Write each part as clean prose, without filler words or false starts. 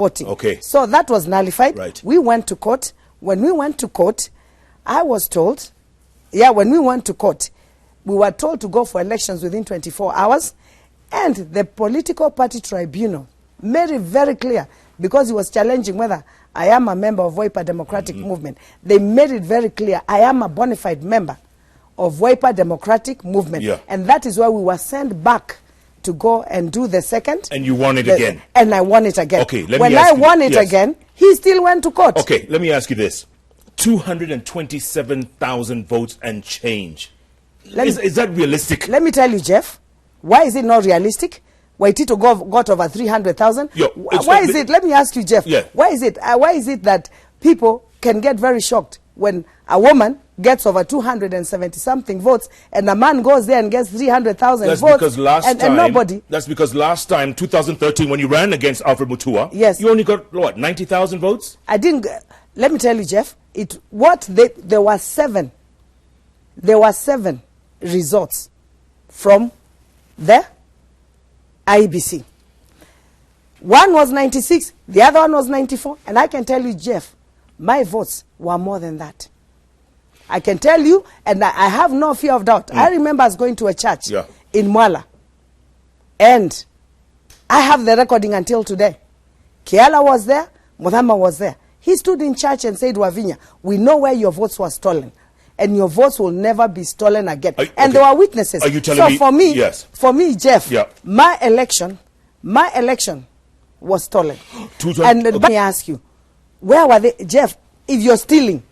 voting. Okay. So that was nullified. Right. We went to court. When we went to court, I was told, when we went to court, we were told to go for elections within 24 hours. And the political party tribunal made it very clear, because he was challenging whether I am a member of Wiper Democratic Movement. They made it very clear I am a bona fide member of Wiper Democratic Movement. Yeah. And that is why we were sent back to go and do the second. And you won it again. And I won it again. Okay, let me when ask I you, won it yes. again, he still went to court. Okay, let me ask you this. 227,000 votes and change. Is that realistic? Let me tell you, Jeff, why is it not realistic? Waitito got over 300,000. Why is it? Let me ask you, Jeff. Yeah. Why is it that people can get very shocked when a woman gets over 270-something votes and a man goes there and gets 300,000 votes? Because last time, and nobody. That's because last time, 2013, when you ran against Alfred Mutua, yes, you only got what, 90,000 votes? I didn't. Let me tell you, Jeff. There were seven results from the IEBC. One was 96, the other one was 94, and I can tell you, Jeff, my votes were more than that. I can tell you, and I have no fear of doubt. I remember us going to a church in Mwala, and I have the recording until today. Kiala was there, Muthama was there. He stood in church and said, Wavinya, we know where your votes were stolen, and your votes will never be stolen again. And there were witnesses. Are you telling me? For me, Jeff, my election was stolen. And let me ask you, where were they? Jeff, if you're stealing,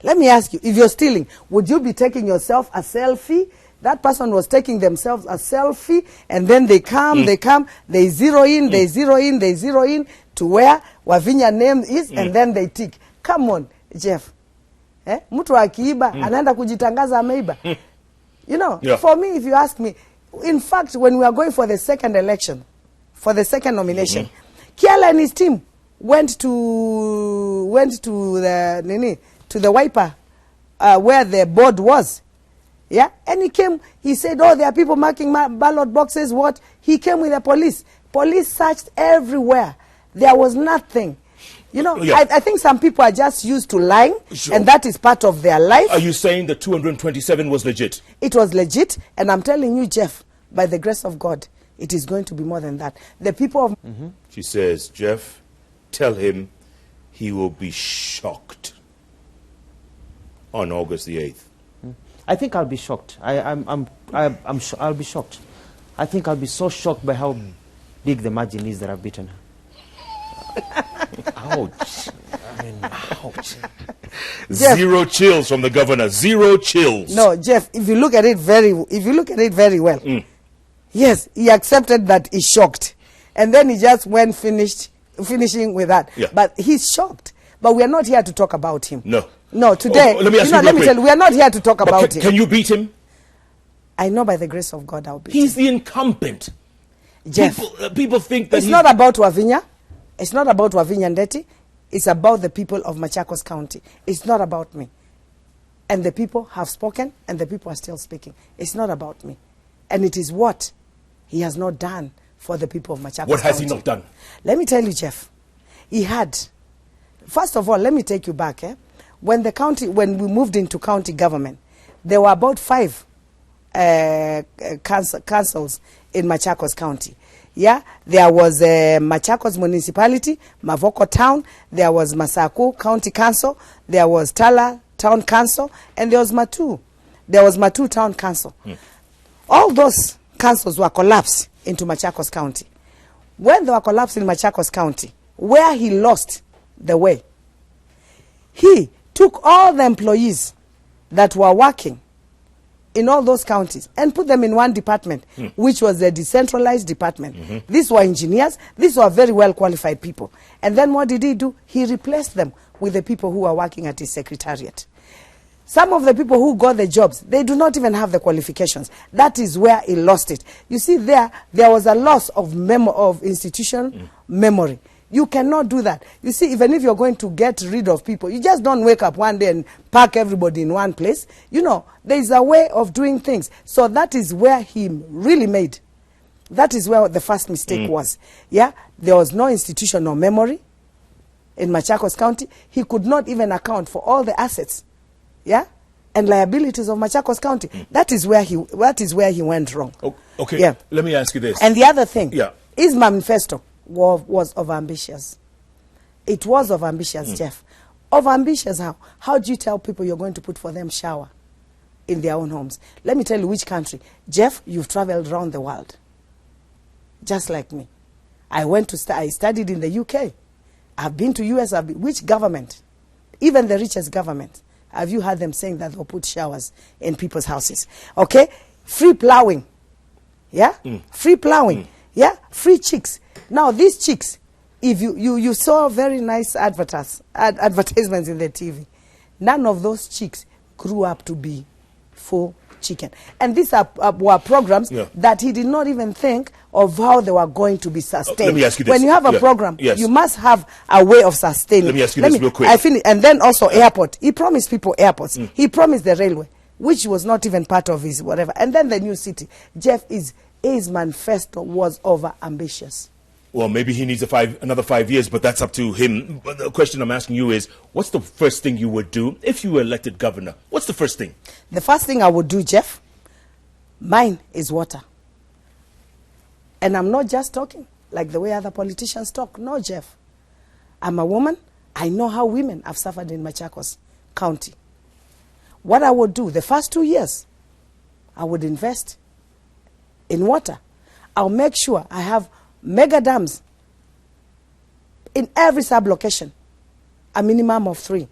let me ask you, if you're stealing, would you be taking yourself a selfie? That person was taking themselves a selfie, and then they come, they zero in to where Wavinya name is, and then they tick. Come on, Jeff. Mtu akiiba, anaenda kujitangaza ameiba. You know, for me, if you ask me, in fact, when we are going for the second election, for the second nomination, Kiala and his team went to the Wiper, where the board was. Yeah, and he came, he said, oh, there are people marking ballot boxes, what? He came with the police. Police searched everywhere. There was nothing. You know, I think some people are just used to lying, and that is part of their life. Are you saying the 227 was legit? It was legit, and I'm telling you, Jeff, by the grace of God, it is going to be more than that. The people of... She says, Jeff, tell him he will be shocked on August the 8th. I think I'll be shocked. I'll be shocked. I think I'll be so shocked by how big the margin is that I've beaten her. Ouch. I mean, ouch. Zero chills from the governor. Zero chills. No, Jeff, if you look at it very well, yes, he accepted that he's shocked. And then he just went finishing with that. Yeah. But he's shocked. But we are not here to talk about him. No. No, today, let me tell you, we are not here to talk about him. Can you beat him? I know by the grace of God I'll beat him. He's the incumbent. Jeff, people think that it's not about Wavinya. It's not about Wavinya Ndeti. It's about the people of Machakos County. It's not about me. And the people have spoken, and the people are still speaking. It's not about me. And it is what he has not done for the people of Machakos County. What has he not done? Let me tell you, Jeff. He had. First of all, let me take you back. When we moved into county government, there were about 5 councils in Machakos County. Yeah, there was Machakos Municipality, Mavoko Town, there was Masaku County Council, there was Tala Town Council, and there was Matu. There was Matu Town Council. All those councils were collapsed into Machakos County. When they were collapsed in Machakos County, where he lost the way, he took all the employees that were working in all those counties and put them in one department, which was a decentralized department. These were engineers. These were very well qualified people. And then what did he do? He replaced them with the people who were working at his secretariat. Some of the people who got the jobs, they do not even have the qualifications. That is where he lost it. You see, there was a loss of institution memory. You cannot do that. You see, even if you're going to get rid of people, you just don't wake up one day and park everybody in one place. You know, there is a way of doing things. So that is where he really made. That is where the first mistake was. Yeah, there was no institutional memory. in Machakos County. He could not even account for all the assets, yeah, and liabilities of Machakos County. That is where he went wrong. Okay, yeah. Let me ask you this. And the other thing, yeah, his manifesto was overambitious. It was overambitious, Jeff. Overambitious how? How do you tell people you're going to put for them shower in their own homes? Let me tell you which country. Jeff, you've traveled around the world, just like me. I studied in the UK. I've been to US. Which government, even the richest government, have you heard them saying that they'll put showers in people's houses? Okay? Free plowing. Yeah? Free plowing. Yeah? Free chicks. Now, these chicks, if you saw very nice advertisements in the TV, none of those chicks grew up to be full chicken. And these were programs that he did not even think of how they were going to be sustained. Let me ask you this. When you have a program, you must have a way of sustaining. Let me ask you this real quick. I finish. And then also airport. He promised people airports. He promised the railway, which was not even part of his whatever. And then the new city. Jeff, his manifesto was over ambitious. Well, maybe he needs another 5 years, but that's up to him. But the question I'm asking you is, what's the first thing you would do if you were elected governor? What's the first thing? The first thing I would do, Jeff, mine is water. And I'm not just talking like the way other politicians talk. No, Jeff. I'm a woman. I know how women have suffered in Machakos County. What I would do, the first 2 years, I would invest in water. I'll make sure I have mega dams in every sub-location, a minimum of 3.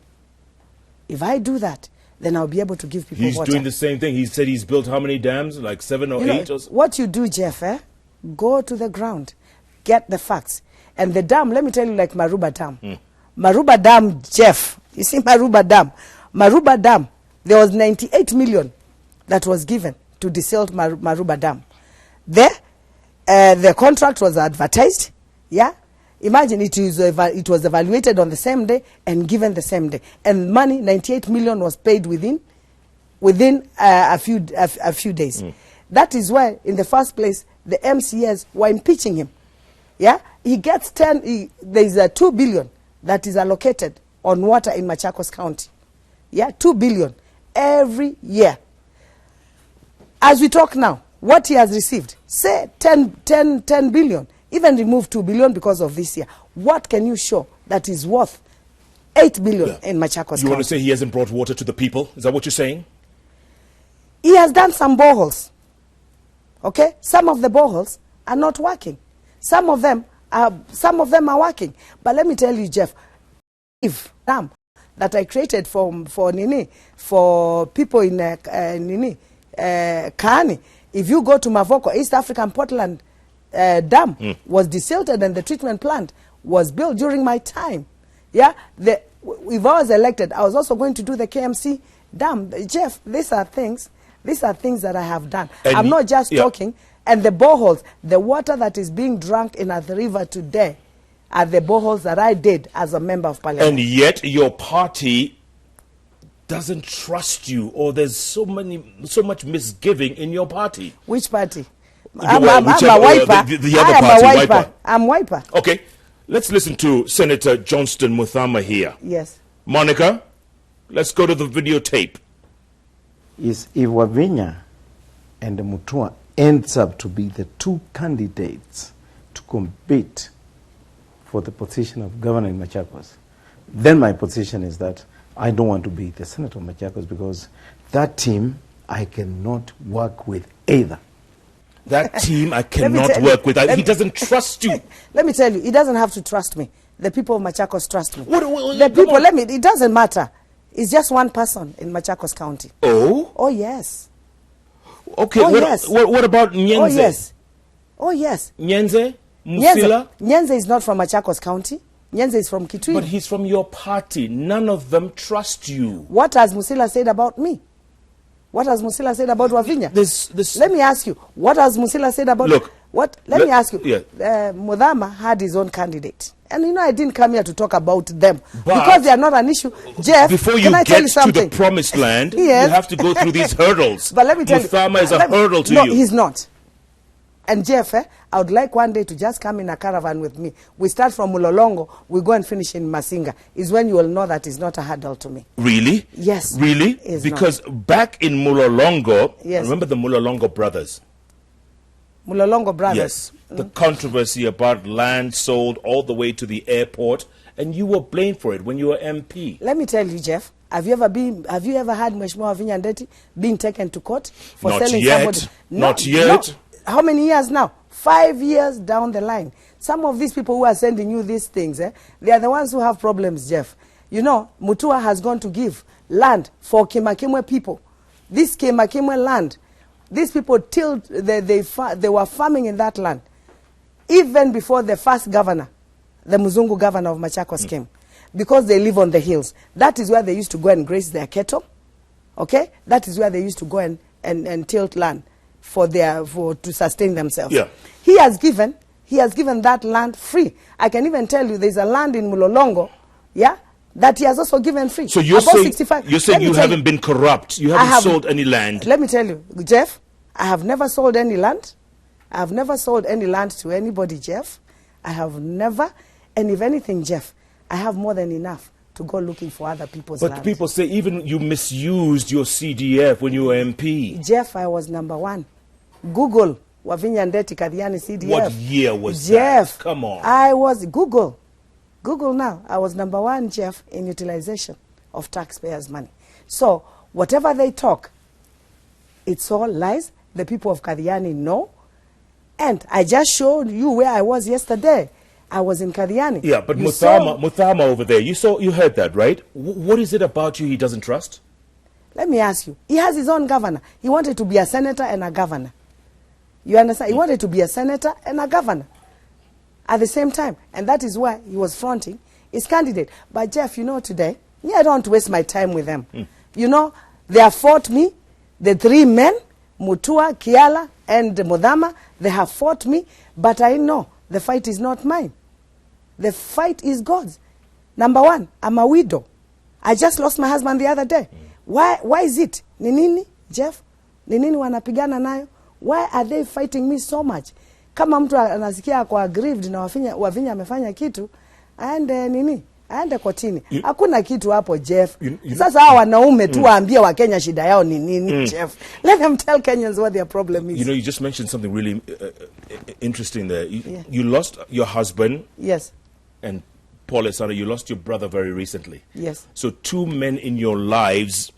If I do that, then I'll be able to give people water. He's doing the same thing. He said he's built how many dams? Like 7 or 8? Or so? What you do, Jeff, go to the ground, get the facts. And the dam, let me tell you, like Maruba Dam. Maruba Dam, Jeff, you see Maruba Dam. Maruba Dam, there was 98 million that was given to desilt Maruba Dam. There, the contract was advertised, yeah? Imagine it was evaluated on the same day and given the same day. And money, 98 million, was paid within a few days. That is why, in the first place, the MCAs were impeaching him. Yeah? He gets there is a 2 billion that is allocated on water in Machakos County. Yeah? 2 billion every year. As we talk now, what he has received, say 10 billion, even remove 2 billion because of this year. What can you show that is worth 8 billion in Machakos County? You want to say he hasn't brought water to the people? Is that what you're saying? He has done some boreholes. Okay? Some of the boreholes are not working. Some of them are working. But let me tell you, Jeff, if dam that I created for people in Kaani, if you go to Mavoko, East African Portland Dam was desilted and the treatment plant was built during my time. Yeah, if I was elected, I was also going to do the KMC Dam. Jeff, these are things that I have done. And I'm not just talking. And the boreholes, the water that is being drunk in the river today are the boreholes that I did as a member of parliament. And yet your party doesn't trust you, or there's so much misgiving in your party. Which party? I'm a wiper. The other party, wiper. I'm wiper. Okay, let's listen to Senator Johnston Muthama here. Yes. Monica, let's go to the videotape. Is if Wavinya and Mutua ends up to be the 2 candidates to compete for the position of governor in Machakos, then my position is that I don't want to be the senator of Machakos, because that team I cannot work with either. That team I cannot work with. He doesn't trust you. Let me tell you, he doesn't have to trust me. The people of Machakos trust me. It doesn't matter. It's just one person in Machakos County. Oh? Oh, yes. Okay, what about Nyenze? Oh, yes. Oh, yes. Nyenze? Musila? Nyenze is not from Machakos County. Nyenze is from Kitui. But he's from your party. None of them trust you. What has Musila said about me? What has Musila said about Wavinya? Let me ask you. What has Musila said about... Look. Let me ask you. Yeah. Muthama had his own candidate. And I didn't come here to talk about them. But because they are not an issue. Jeff, before you get to the promised land, you have to go through these hurdles. But let me tell you. Muthama is a hurdle to you. No, he's not. And Jeff, I would like one day to just come in a caravan with me. We start from Mulolongo, we go and finish in Masinga. Is when you will know that it's not a hurdle to me. Really? Yes. Really? Because back in Mulolongo, Yes. remember the Mulolongo brothers? Mulolongo brothers. Yes. The controversy about land sold all the way to the airport, and you were blamed for it when you were MP. Let me tell you, Jeff. Have you ever had Mheshimiwa Wavinya Ndeti being taken to court for Not selling yet. somebody? Not yet. How many years now? 5 years down the line. Some of these people who are sending you these things, they are the ones who have problems, Jeff. You know, Mutua has gone to give land for Kimakimwe people. This Kimakimwe land, these people tilled, they were farming in that land. Even before the first governor, the Muzungu governor of Machakos came. Because they live on the hills. That is where they used to go and graze their cattle. Okay? That is where they used to go and tilt land to sustain themselves. Yeah. He has given that land free. I can even tell you there's a land in Mulolongo, yeah, that he has also given free. So you're About saying, 65. you're saying you haven't been corrupt. You haven't sold any land. Let me tell you, Jeff, I have never sold any land. I have never sold any land to anybody, Jeff. I have never. And if anything, Jeff, I have more than enough to go looking for other people's land. But people say even you misused your CDF when you were MP. Jeff, I was number one. Google Wavinya Ndeti Kadhiani CDF. What year was Jeff, that? Come on. I was Google now. I was number one, Jeff, in utilization of taxpayers' money. So whatever they talk, it's all lies. The people of Kadhiani know. And I just showed you where I was yesterday. I was in Kadhiani. Yeah, but Muthama over there, you heard that, right? What is it about you he doesn't trust? Let me ask you. He has his own governor. He wanted to be a senator and a governor. You understand? He wanted to be a senator and a governor at the same time. And that is why he was fronting his candidate. But Jeff, you know today, I don't waste my time with them. You know, they have fought me. The three men, Mutua, Kiala, and Mudhama, they have fought me. But I know the fight is not mine. The fight is God's. Number one, I'm a widow. I just lost my husband the other day. Why is it? Ni nini, Jeff? Ni nini wanapigana nayo? Why are they fighting me so much? Kama mtu anasikia kwa aggrieved na Wavinya amefanya kitu, aende kotini. Hakuna kitu hapo, Jeff. Sasa hawa wanaume tu waambie wa Kenya shida yao ni nini, Jeff? Let them tell Kenyans what their problem is. You know, you just mentioned something really interesting there. You lost your husband. Yes. And Paul Esana, you lost your brother very recently. Yes. So two men in your lives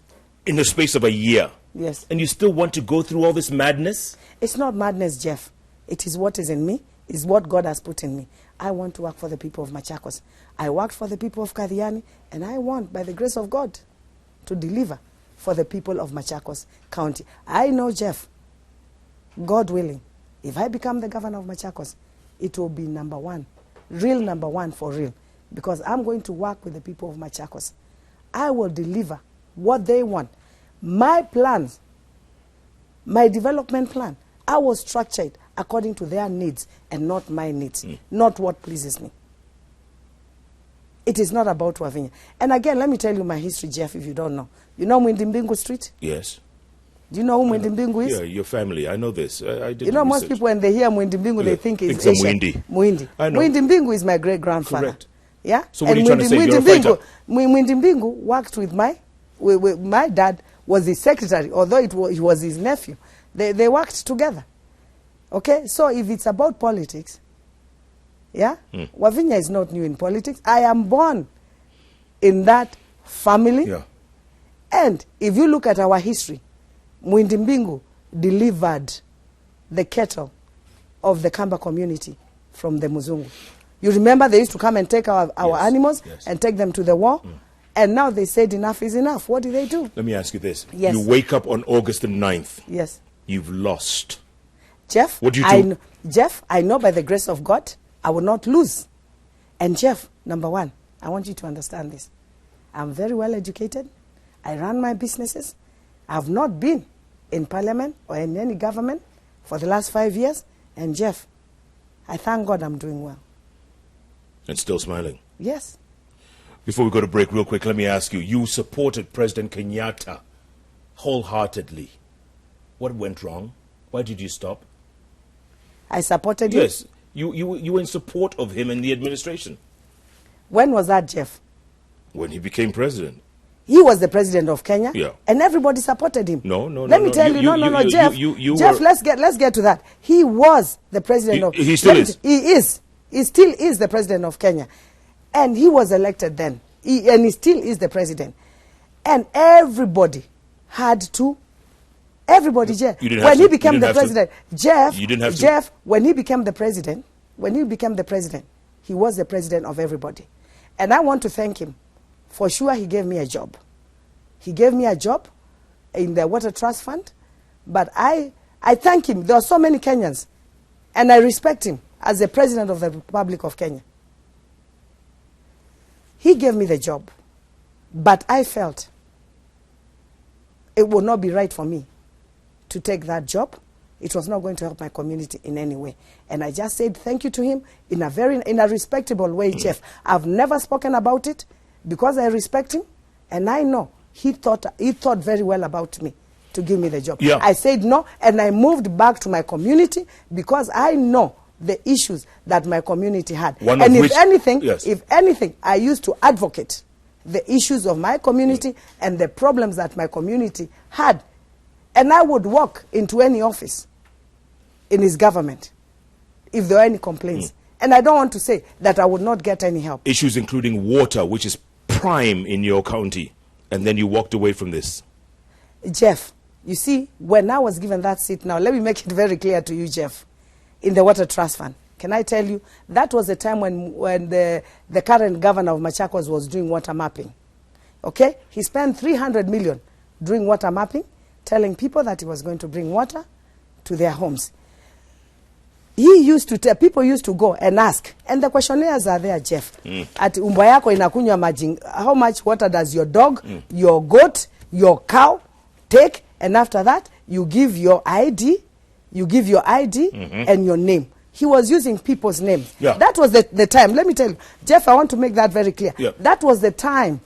in the space of a year. Yes. And you still want to go through all this madness? It's not madness, Jeff. It is what is in me, is what God has put in me. I want to work for the people of Machakos. I worked for the people of Kadhiani, and I want, by the grace of God, to deliver for the people of Machakos County. I know, Jeff, God willing, if I become the governor of Machakos, it will be number one, real number one for real, because I'm going to work with the people of Machakos. I will deliver what they want. My plans, my development plan, I will structure it according to their needs and not my needs, not what pleases me. It is not about Wavinya. And again, let me tell you my history, Jeff, if you don't know. You know Mwindimbingu Street? Yes. Do you know who Mwindimbingu is? Yeah, your family. I know this. I did you know, most people, when they hear Mwindimbingu, they think it's Asian. Mwindi. I know. Mwindimbingu is my great-grandfather. Correct. Yeah? So what are you trying to say? You're a fighter? Mwindimbingu worked with my dad, was his secretary, although he was his nephew. They worked together. Okay? So if it's about politics, yeah? Wavinya is not new in politics. I am born in that family. Yeah. And if you look at our history, Mwindimbingu delivered the cattle of the Kamba community from the Muzungu. You remember they used to come and take our animals and take them to the war? And now they said enough is enough. What do they do? Let me ask you this. Yes. You wake up on August the 9th. Yes. You've lost. Jeff, what do you do? Jeff, I know by the grace of God, I will not lose. And Jeff, number one, I want you to understand this. I'm very well educated. I run my businesses. I've not been in parliament or in any government for the last 5 years. And Jeff, I thank God I'm doing well. And still smiling? Yes. Before we go to break real quick, let me ask you, you supported President Kenyatta wholeheartedly. What went wrong? Why did you stop? I supported him. Yes. You were in support of him and the administration. When was that, Jeff? When he became president. He was the president of Kenya, Yeah. and everybody supported him. No. Let me tell you, Jeff. Jeff, let's get to that. He was the president of. He still is. He is. He still is the president of Kenya, and he was elected then. And he still is the president, and everybody had to. Everybody, Jeff. When he became the president, Jeff. You didn't have to. Jeff, when he became the president, he was the president of everybody, and I want to thank him. For sure, he gave me a job. He gave me a job in the Water Trust Fund. But I thank him. There are so many Kenyans. And I respect him as the President of the Republic of Kenya. He gave me the job. But I felt it would not be right for me to take that job. It was not going to help my community in any way. And I just said thank you to him in a respectable way, Jeff. I've never spoken about it. Because I respect him, and I know he thought very well about me to give me the job. Yeah. I said no, and I moved back to my community because I know the issues that my community had. If anything, I used to advocate the issues of my community and the problems that my community had. And I would walk into any office in his government if there were any complaints. And I don't want to say that I would not get any help. Issues including water, which is prime in your county, and then you walked away from this. Jeff, you see, when I was given that seat, now let me make it very clear to you, Jeff, in the Water Trust Fund. Can I tell you, that was the time when the current governor of Machakos was doing water mapping. Okay? He spent 300 million doing water mapping, telling people that he was going to bring water to their homes. People used to go and ask, and the questionnaires are there, Jeff. At umbwa yako inakunywa maji, how much water does your dog, your goat, your cow take? And after that, you give your ID, and your name. He was using people's names. Yeah. That was the time. Let me tell you, Jeff, I want to make that very clear. Yeah. That was the time.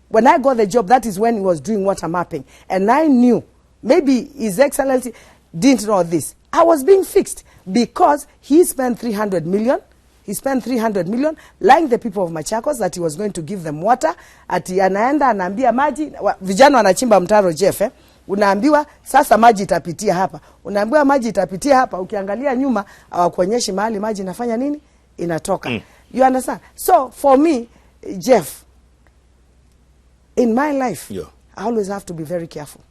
When I got the job, that is when he was doing water mapping. And I knew, maybe His Excellency didn't know this. I was being fixed because he spent 300 million. He spent 300 million lying the people of Machakos that he was going to give them water. Ati anaenda anaambia maji, vijana wanachimba mtaro, Jeff, unaambiwa sasa maji itapitia hapa. Unaambiwa maji itapitia hapa, ukiangalia nyuma hawakuonyeshi mahali maji inafanya nini? Inatoka. You understand? So for me, Jeff, in my life, I always have to be very careful.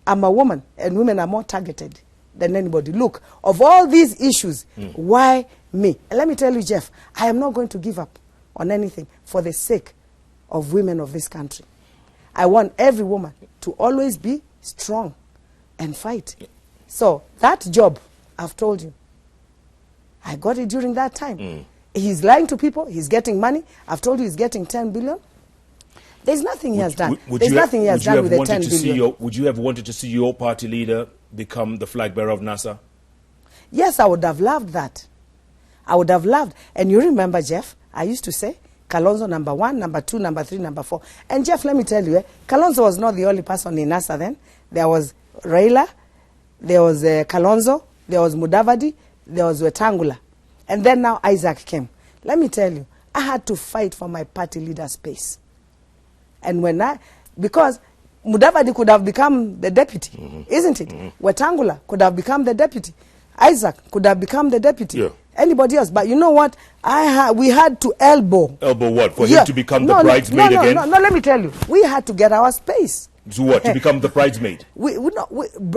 I'm a woman, and women are more targeted than anybody. Look, of all these issues, why me? And let me tell you, Jeff, I am not going to give up on anything for the sake of women of this country. I want every woman to always be strong and fight. So that job, I've told you, I got it during that time. He's lying to people. He's getting money. I've told you he's getting 10 billion. There's nothing he has done. There's nothing he has done with the 10 billion. Would you have wanted to see your party leader become the flag bearer of NASA? Yes, I would have loved that. I would have loved. And you remember, Jeff, I used to say, Kalonzo number 1, number 2, number 3, number 4. And Jeff, let me tell you, Kalonzo was not the only person in NASA then. There was Raila, there was Kalonzo, there was Mudavadi, there was Wetangula. And then now Isaac came. Let me tell you, I had to fight for my party leader space. And because Mudavadi could have become the deputy, isn't it? Wetangula could have become the deputy. Isaac could have become the deputy. Yeah. Anybody else. But you know what? We had to elbow. Elbow what? For him to become the bridesmaid again? No, let me tell you. We had to get our space. So what? To become the bridesmaid?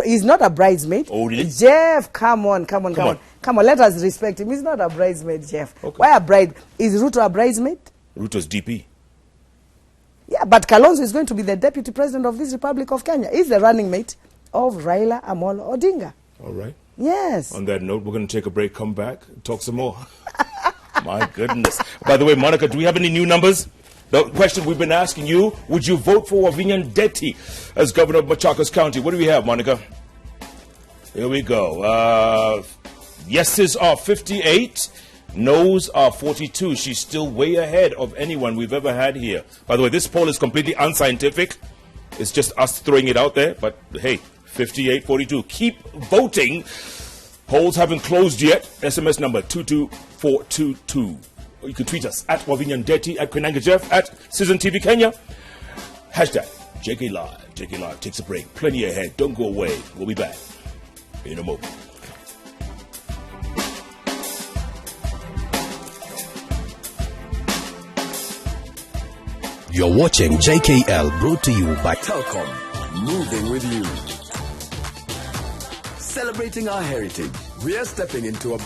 He's not a bridesmaid. Oh, really? Jeff, come on. Let us respect him. He's not a bridesmaid, Jeff. Okay. Why a bride? Is Ruto a bridesmaid? Ruto's DP. Yeah, but Kalonzo is going to be the deputy president of this Republic of Kenya. He's the running mate of Raila Amolo Odinga. All right. Yes. On that note, we're going to take a break, come back, talk some more. My goodness. By the way, Monica, do we have any new numbers? The question we've been asking you, would you vote for Wavinya Ndeti as governor of Machakos County? What do we have, Monica? Here we go. Yeses are 58. No's are 42. She's still way ahead of anyone we've ever had here. By the way, this poll is completely unscientific. It's just us throwing it out there. But hey, 5842. Keep voting. Polls haven't closed yet. SMS number 22422. You can tweet us at Wavinya Ndeti, at Koinange Jeff, at Citizen TV Kenya. Hashtag JKLive. JKLive takes a break. Plenty ahead. Don't go away. We'll be back in a moment. You're watching JKL, brought to you by Telkom, moving with you. Celebrating our heritage, we are stepping into a